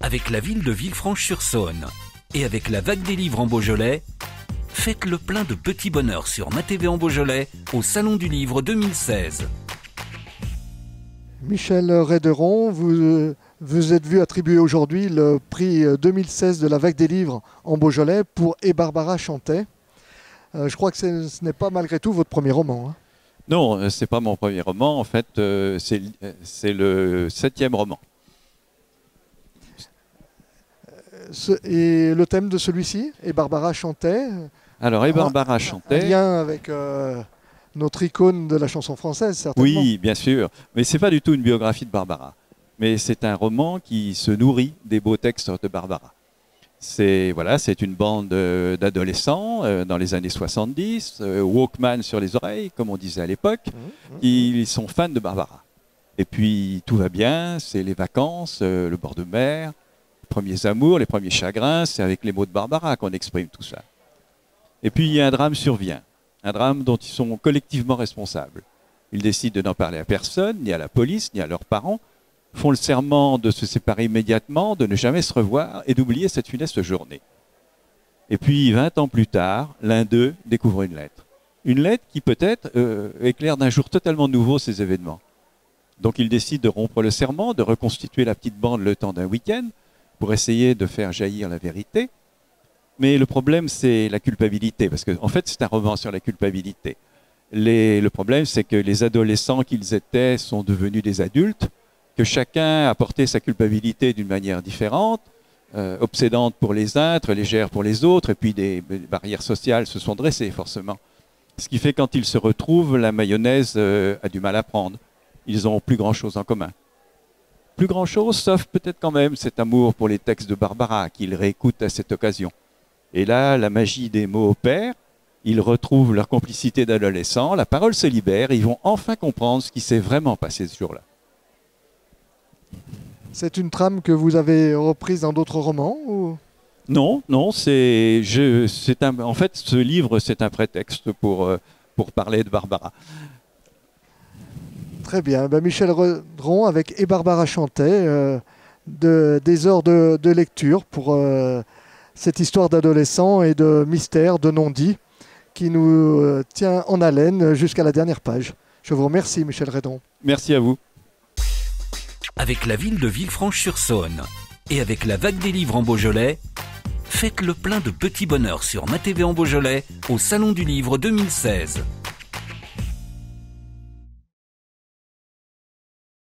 Avec la ville de Villefranche-sur-Saône et avec la vague des livres en Beaujolais, faites le plein de petits bonheurs sur MaTV en Beaujolais au Salon du Livre 2016. Michel Réderon, vous êtes vu attribuer aujourd'hui le prix 2016 de la vague des livres en Beaujolais pour Et Barbara chantait. Je crois que ce n'est pas malgré tout votre premier roman. Hein. Non, c'est pas mon premier roman. En fait, c'est le 7e roman. Et le thème de celui-ci, Et Barbara chantait. Alors, Et Barbara chantait. Un lien avec notre icône de la chanson française, certainement. Oui, bien sûr. Mais c'est pas du tout une biographie de Barbara. Mais c'est un roman qui se nourrit des beaux textes de Barbara. C'est une bande d'adolescents dans les années 70, Walkman sur les oreilles, comme on disait à l'époque, qui sont fans de Barbara. Et puis tout va bien, c'est les vacances, le bord de mer, les premiers amours, les premiers chagrins, c'est avec les mots de Barbara qu'on exprime tout ça. Et puis un drame survient, un drame dont ils sont collectivement responsables. Ils décident de n'en parler à personne, ni à la police, ni à leurs parents, font le serment de se séparer immédiatement, de ne jamais se revoir et d'oublier cette funeste journée. Et puis, 20 ans plus tard, l'un d'eux découvre une lettre. Une lettre qui peut-être éclaire d'un jour totalement nouveau ces événements. Donc il décide de rompre le serment, de reconstituer la petite bande le temps d'un week-end pour essayer de faire jaillir la vérité. Mais le problème, c'est la culpabilité, parce qu'en fait, c'est un roman sur la culpabilité. Le problème, c'est que les adolescents qu'ils étaient sont devenus des adultes, que chacun a porté sa culpabilité d'une manière différente, obsédante pour les uns, très légère pour les autres, et puis des barrières sociales se sont dressées forcément. Ce qui fait que quand ils se retrouvent, la mayonnaise a du mal à prendre. Ils n'ont plus grand-chose en commun. Plus grand-chose, sauf peut-être quand même cet amour pour les textes de Barbara, qu'ils réécoutent à cette occasion. Et là, la magie des mots opère, ils retrouvent leur complicité d'adolescents, la parole se libère, et ils vont enfin comprendre ce qui s'est vraiment passé ce jour-là. C'est une trame que vous avez reprise dans d'autres romans ou... Non, en fait, ce livre, c'est un prétexte pour parler de Barbara. Très bien. Michel Réderon avec Et Barbara chantait, des heures de lecture pour cette histoire d'adolescent et de mystère, de non-dit, qui nous tient en haleine jusqu'à la dernière page. Je vous remercie, Michel Réderon. Merci à vous. Avec la ville de Villefranche-sur-Saône et avec la vague des livres en Beaujolais, faites le plein de petits bonheurs sur MaTV en Beaujolais au Salon du Livre 2016.